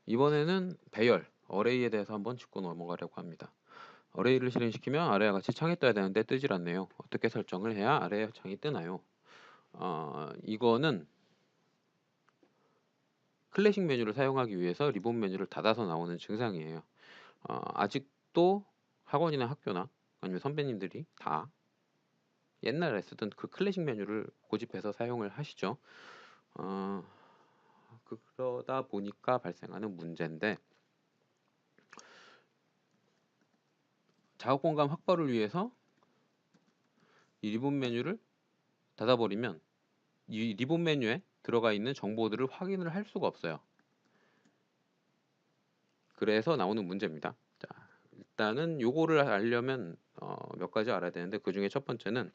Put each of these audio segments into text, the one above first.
이번에는 배열, 어레이에 대해서 한번 짚고 넘어가려고 합니다. 어레이를 실행시키면 아래와 같이 창이 떠야 되는데 뜨질 않네요. 어떻게 설정을 해야 아래 창이 뜨나요? 이거는 클래식 메뉴를 사용하기 위해서 리본 메뉴를 닫아서 나오는 증상이에요. 아직도 학원이나 학교나 아니면 선배님들이 다 옛날에 쓰던 그 클래식 메뉴를 고집해서 사용을 하시죠. 어, 그러다 보니까 발생하는 문제인데, 작업 공간 확보를 위해서 이 리본 메뉴를 닫아버리면 이 리본 메뉴에 들어가 있는 정보들을 확인을 할 수가 없어요. 그래서 나오는 문제입니다. 자, 일단은 요거를 알려면 몇 가지 알아야 되는데, 그 중에 첫 번째는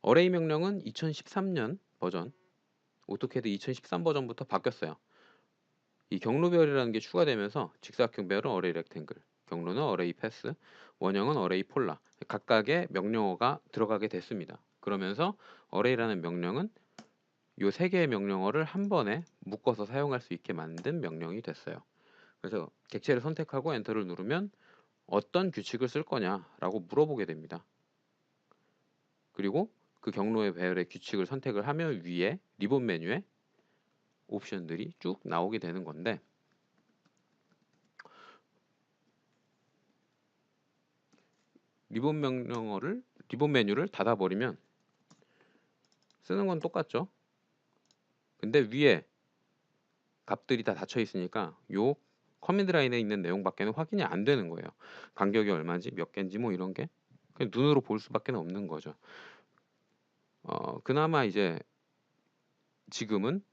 어레이 명령은 2013년 버전, 오토캐드 2013 버전부터 바뀌었어요. 이 경로별이라는 게 추가되면서 직사각형 배열은 어레이 렉탱글, 경로는 어레이 패스, 원형은 어레이 폴라, 각각의 명령어가 들어가게 됐습니다. 그러면서 어레이라는 명령은 요 세 개의 명령어를 한 번에 묶어서 사용할 수 있게 만든 명령이 됐어요. 그래서 객체를 선택하고 엔터를 누르면 어떤 규칙을 쓸 거냐라고 물어보게 됩니다. 그리고 그 경로의 배열의 규칙을 선택을 하면 위에 리본 메뉴에 옵션들이 쭉 나오게 되는 건데, 리본 메뉴를 닫아버리면 쓰는 건 똑같죠. 근데 위에 값들이 다 닫혀 있으니까 요 커맨드 라인에 있는 내용밖에는 확인이 안 되는 거예요. 간격이 얼마인지 몇 개인지 뭐 이런 게 그냥 눈으로 볼 수밖에 없는 거죠. 그나마 이제 지금은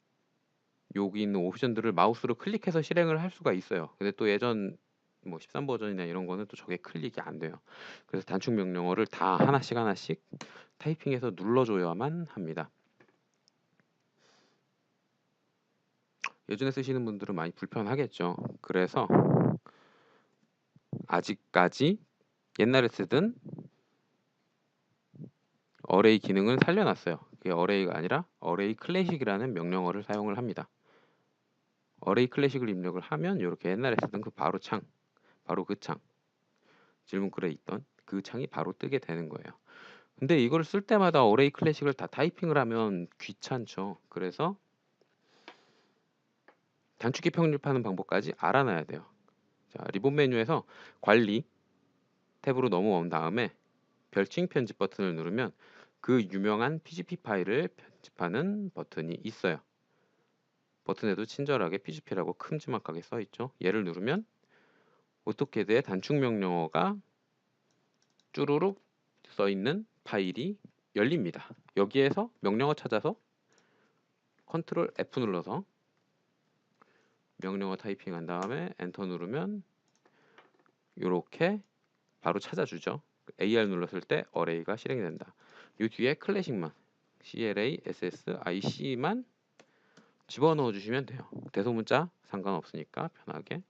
여기 있는 옵션들을 마우스로 클릭해서 실행을 할 수가 있어요. 근데 또 예전 뭐 13 버전이나 이런 거는 또 저게 클릭이 안 돼요. 그래서 단축 명령어를 다 하나씩 타이핑해서 눌러줘야만 합니다. 예전에 쓰시는 분들은 많이 불편하겠죠. 그래서 아직까지 옛날에 쓰던 어레이 기능을 살려놨어요. 그게 어레이가 아니라 어레이 클래식이라는 명령어를 사용을 합니다. 어레이 클래식을 입력을 하면 이렇게 옛날에 쓰던 그 바로 창, 바로 그 창, 질문글에 있던 그 창이 바로 뜨게 되는 거예요. 근데 이걸 쓸 때마다 어레이 클래식을 다 타이핑을 하면 귀찮죠. 그래서 단축키 편집하는 방법까지 알아놔야 돼요. 자, 리본 메뉴에서 관리 탭으로 넘어온 다음에 별칭 편집 버튼을 누르면 그 유명한 PGP 파일을 편집하는 버튼이 있어요. 버튼에도 친절하게 PGP라고 큼지막하게 써 있죠. 얘를 누르면 오토캐드의 단축 명령어가 쭈루룩 써 있는 파일이 열립니다. 여기에서 명령어 찾아서 컨트롤 F 눌러서 명령어 타이핑한 다음에 엔터 누르면 이렇게 바로 찾아주죠. AR 눌렀을 때 어레이가 실행이 된다. 이 뒤에 클래식만 CLASSIC만 집어넣어 주시면 돼요. 대소문자 상관없으니까 편하게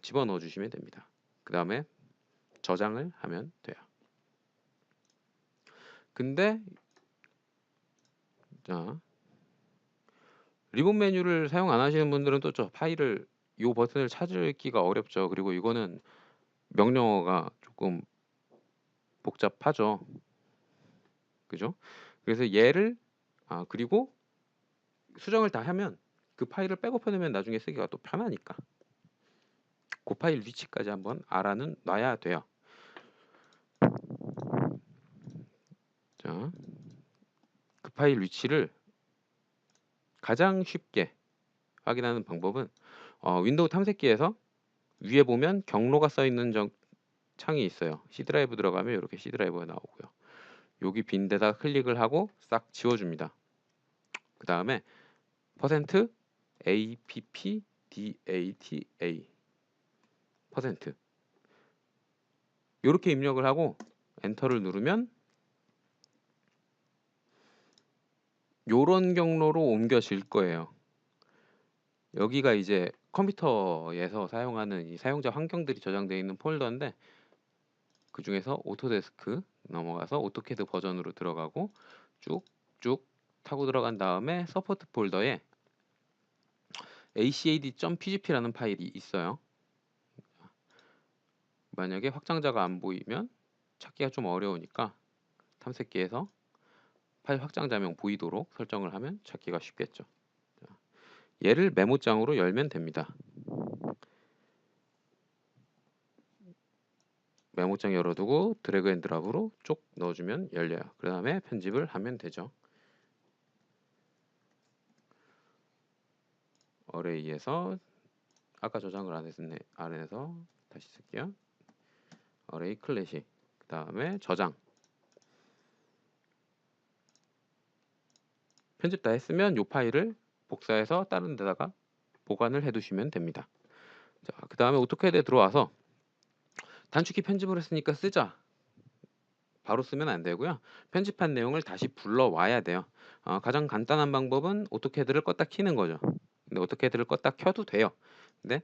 집어넣어 주시면 됩니다. 그 다음에 저장을 하면 돼요. 근데 자, 리본 메뉴를 사용 안 하시는 분들은 또 저 파일을 이 버튼을 찾기가 어렵죠. 그리고 이거는 명령어가 조금 복잡하죠. 그죠? 그래서 얘를 그리고 수정을 다 하면 그 파일을 백업해 놓으면 나중에 쓰기가 또 편하니까 그 파일 위치까지 한번 알아는 놔야 돼요. 자, 그 파일 위치를 가장 쉽게 확인하는 방법은 윈도우 탐색기에서 위에 보면 경로가 써 있는 창이 있어요. C 드라이브 들어가면 이렇게 C 드라이브가 나오고요. 여기 빈 데다 클릭을 하고 싹 지워줍니다. 그 다음에 %appdata 퍼센트 이렇게 입력을 하고 엔터를 누르면 요런 경로로 옮겨질 거예요. 여기가 이제 컴퓨터에서 사용하는 이 사용자 환경들이 저장되어 있는 폴더인데, 그 중에서 오토데스크 넘어가서 오토캐드 버전으로 들어가고 쭉쭉 타고 들어간 다음에 서포트 폴더에 acad.pgp라는 파일이 있어요. 만약에 확장자가 안 보이면 찾기가 좀 어려우니까 탐색기에서 파일 확장자명 보이도록 설정을 하면 찾기가 쉽겠죠. 얘를 메모장으로 열면 됩니다. 메모장 열어두고 드래그 앤 드랍으로 쭉 넣어주면 열려요. 그 다음에 편집을 하면 되죠. 어레이에서 아까 저장을 안 해서 다시 쓸게요. 어레이 클래식, 그 다음에 저장. 편집 다 했으면 이 파일을 복사해서 다른 데다가 보관을 해두시면 됩니다. 자, 그 다음에 오토캐드에 들어와서 단축키 편집을 했으니까 쓰자. 바로 쓰면 안 되고요. 편집한 내용을 다시 불러와야 돼요. 가장 간단한 방법은 오토캐드를 껐다 키는 거죠. 근데 오토캐드를 껐다 켜도 돼요. 근데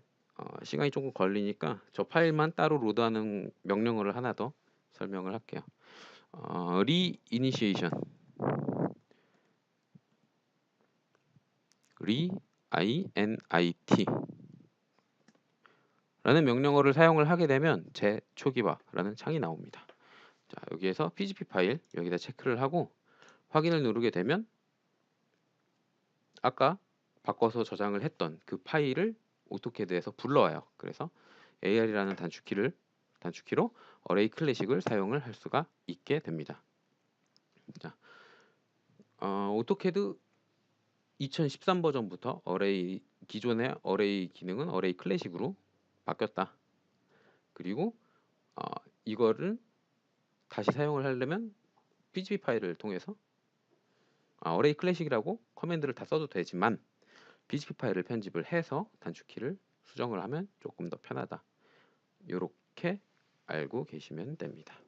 시간이 조금 걸리니까 저 파일만 따로 로드하는 명령어를 하나 더 설명을 할게요. reinitiation, reinit 라는 명령어를 사용을 하게 되면 재초기화라는 창이 나옵니다. 자, 여기에서 PGP 파일 여기다 체크를 하고 확인을 누르게 되면 아까 바꿔서 저장을 했던 그 파일을 오토캐드에서 불러와요. 그래서 AR이라는 단축키로 어레이 클래식을 사용을 할 수가 있게 됩니다. 자, 오토캐드 2013 버전부터 기존의 어레이 기능은 어레이 클래식으로 바뀌었다. 그리고 이거를 다시 사용을 하려면 PGP 파일을 통해서 어레이 클래식이라고 커맨드를 다 써도 되지만 PGP 파일을 편집을 해서 단축키를 수정을 하면 조금 더 편하다. 이렇게 알고 계시면 됩니다.